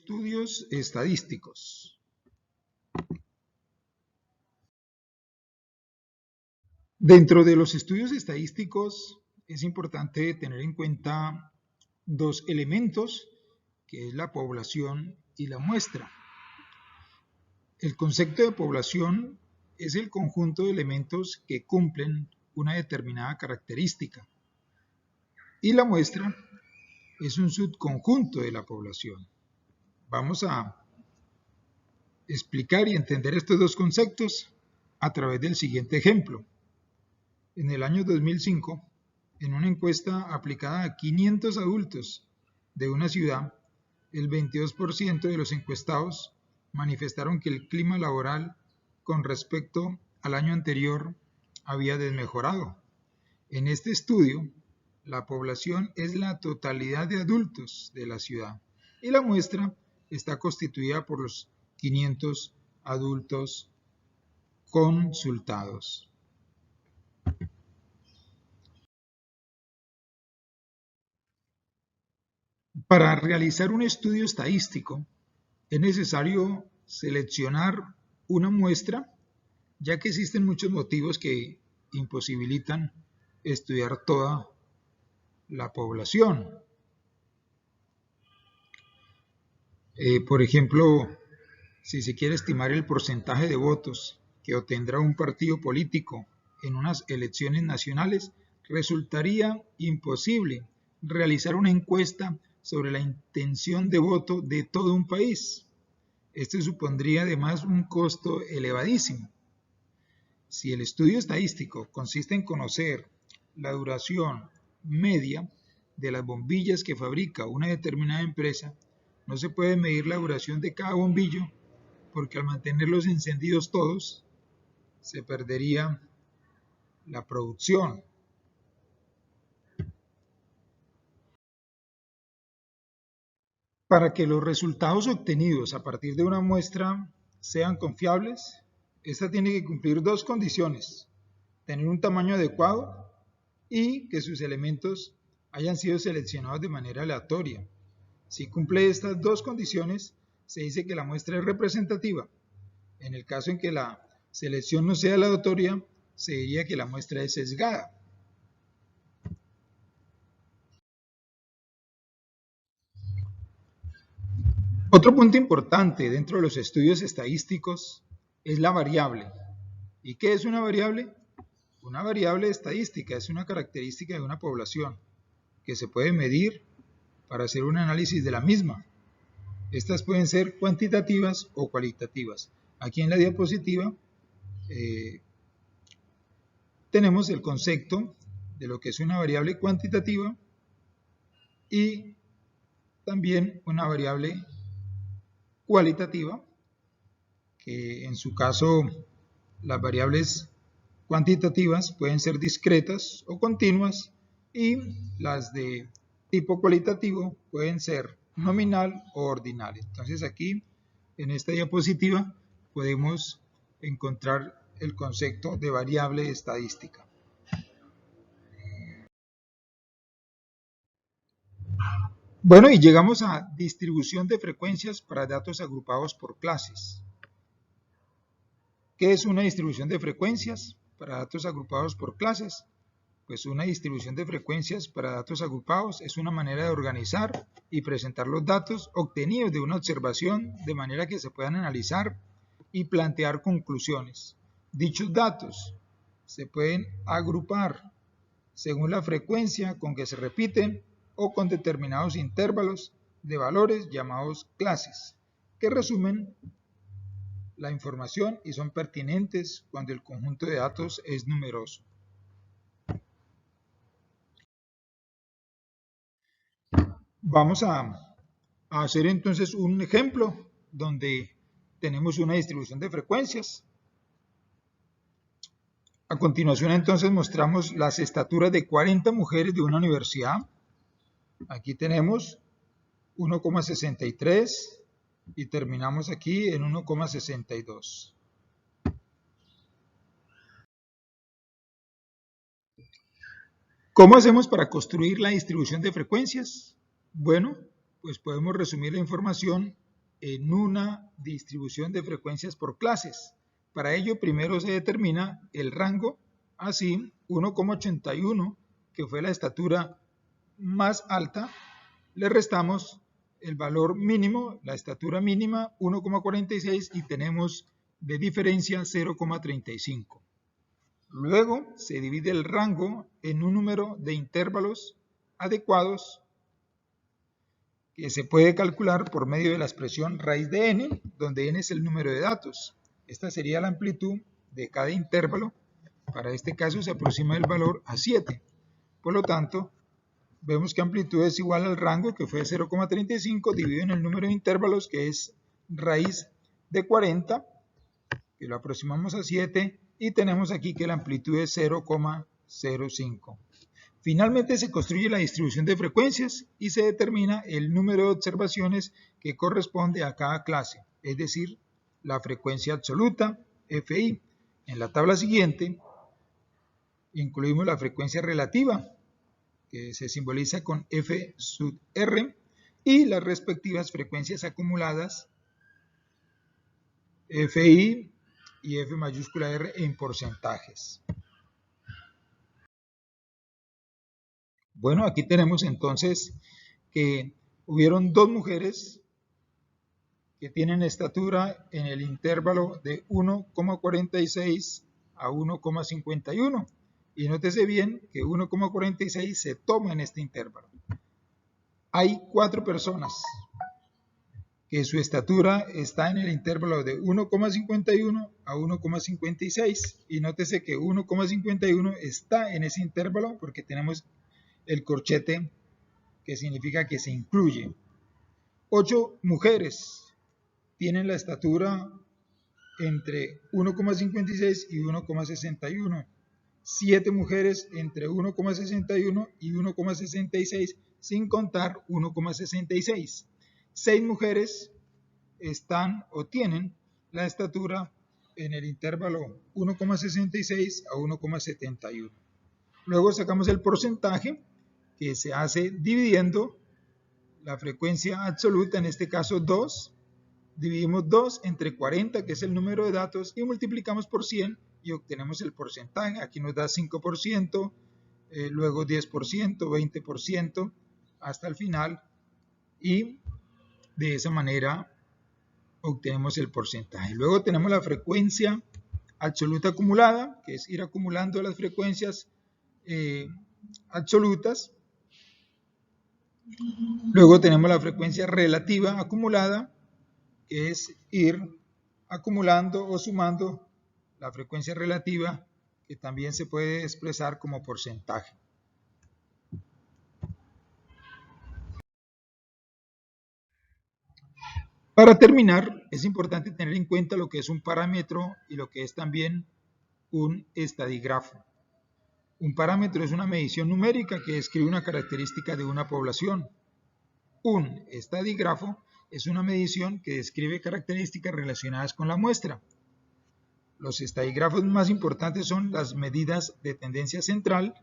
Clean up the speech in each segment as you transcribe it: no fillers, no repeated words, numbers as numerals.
Estudios estadísticos. Dentro de los estudios estadísticos es importante tener en cuenta dos elementos, que es la población y la muestra. El concepto de población es el conjunto de elementos que cumplen una determinada característica, y la muestra es un subconjunto de la población. Vamos a explicar y entender estos dos conceptos a través del siguiente ejemplo. En el año 2005, en una encuesta aplicada a 500 adultos de una ciudad, el 22% de los encuestados manifestaron que el clima laboral con respecto al año anterior había desmejorado. En este estudio, la población es la totalidad de adultos de la ciudad y la muestra está constituida por los 500 adultos consultados. Para realizar un estudio estadístico es necesario seleccionar una muestra, ya que existen muchos motivos que imposibilitan estudiar toda la población. Por ejemplo, si se quiere estimar el porcentaje de votos que obtendrá un partido político en unas elecciones nacionales, resultaría imposible realizar una encuesta sobre la intención de voto de todo un país. Esto supondría además un costo elevadísimo. Si el estudio estadístico consiste en conocer la duración media de las bombillas que fabrica una determinada empresa, no se puede medir la duración de cada bombillo, porque al mantenerlos encendidos todos, se perdería la producción. Para que los resultados obtenidos a partir de una muestra sean confiables, esta tiene que cumplir dos condiciones: tener un tamaño adecuado y que sus elementos hayan sido seleccionados de manera aleatoria. Si cumple estas dos condiciones, se dice que la muestra es representativa. En el caso en que la selección no sea aleatoria, se diría que la muestra es sesgada. Otro punto importante dentro de los estudios estadísticos es la variable. ¿Y qué es una variable? Una variable estadística es una característica de una población que se puede medir para hacer un análisis de la misma. Estas pueden ser cuantitativas o cualitativas. Aquí en la diapositiva tenemos el concepto de lo que es una variable cuantitativa y también una variable cualitativa, que en su caso las variables cuantitativas pueden ser discretas o continuas y las de tipo cualitativo pueden ser nominal o ordinal. Entonces aquí en esta diapositiva podemos encontrar el concepto de variable estadística. Bueno, y llegamos a distribución de frecuencias para datos agrupados por clases. ¿Qué es una distribución de frecuencias para datos agrupados por clases? Pues una distribución de frecuencias para datos agrupados es una manera de organizar y presentar los datos obtenidos de una observación de manera que se puedan analizar y plantear conclusiones. Dichos datos se pueden agrupar según la frecuencia con que se repiten o con determinados intervalos de valores llamados clases, que resumen la información y son pertinentes cuando el conjunto de datos es numeroso. Vamos a hacer entonces un ejemplo donde tenemos una distribución de frecuencias. A continuación entonces mostramos las estaturas de 40 mujeres de una universidad. Aquí tenemos 1,63 y terminamos aquí en 1,62. ¿Cómo hacemos para construir la distribución de frecuencias? Bueno, pues podemos resumir la información en una distribución de frecuencias por clases. Para ello, primero se determina el rango, así 1,81, que fue la estatura más alta, le restamos el valor mínimo, la estatura mínima 1,46 y tenemos de diferencia 0,35. Luego se divide el rango en un número de intervalos adecuados que se puede calcular por medio de la expresión raíz de n, donde n es el número de datos. Esta sería la amplitud de cada intervalo. Para este caso se aproxima el valor a 7. Por lo tanto, vemos que amplitud es igual al rango, que fue 0,35, dividido en el número de intervalos, que es raíz de 40, que lo aproximamos a 7, y tenemos aquí que la amplitud es 0,05. Finalmente se construye la distribución de frecuencias y se determina el número de observaciones que corresponde a cada clase, es decir, la frecuencia absoluta, Fi. En la tabla siguiente incluimos la frecuencia relativa, que se simboliza con F sub R, y las respectivas frecuencias acumuladas, Fi y F mayúscula R en porcentajes. Bueno, aquí tenemos entonces que hubieron dos mujeres que tienen estatura en el intervalo de 1,46 a 1,51. Y nótese bien que 1,46 se toma en este intervalo. Hay 4 personas que su estatura está en el intervalo de 1,51 a 1,56. Y nótese que 1,51 está en ese intervalo porque tenemos el corchete que significa que se incluye. 8 mujeres tienen la estatura entre 1,56 y 1,61. 7 mujeres entre 1,61 y 1,66, sin contar 1,66. 6 mujeres están o tienen la estatura en el intervalo 1,66 a 1,71. Luego sacamos el porcentaje, que se hace dividiendo la frecuencia absoluta, en este caso 2, dividimos 2 entre 40, que es el número de datos, y multiplicamos por 100 y obtenemos el porcentaje. Aquí nos da 5%, luego 10%, 20%, hasta el final, y de esa manera obtenemos el porcentaje. Luego tenemos la frecuencia absoluta acumulada, que es ir acumulando las frecuencias absolutas. Luego tenemos la frecuencia relativa acumulada, que es ir acumulando o sumando la frecuencia relativa, que también se puede expresar como porcentaje. Para terminar, es importante tener en cuenta lo que es un parámetro y lo que es también un estadígrafo. Un parámetro es una medición numérica que describe una característica de una población. Un estadígrafo es una medición que describe características relacionadas con la muestra. Los estadígrafos más importantes son las medidas de tendencia central,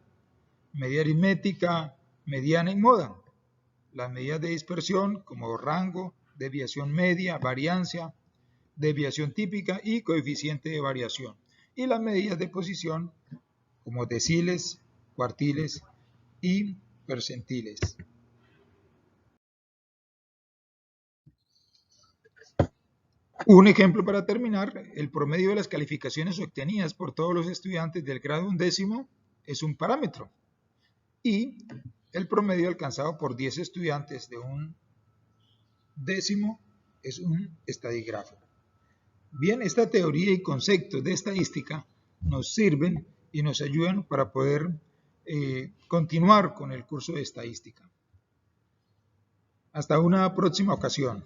medida aritmética, mediana y moda. Las medidas de dispersión como rango, desviación media, variancia, desviación típica y coeficiente de variación. Y las medidas de posición como deciles, cuartiles y percentiles. Un ejemplo para terminar: el promedio de las calificaciones obtenidas por todos los estudiantes del grado 11º es un parámetro, y el promedio alcanzado por 10 estudiantes de un décimo es un estadígrafo. Bien, esta teoría y conceptos de estadística nos sirven y nos ayudan para poder continuar con el curso de estadística. Hasta una próxima ocasión.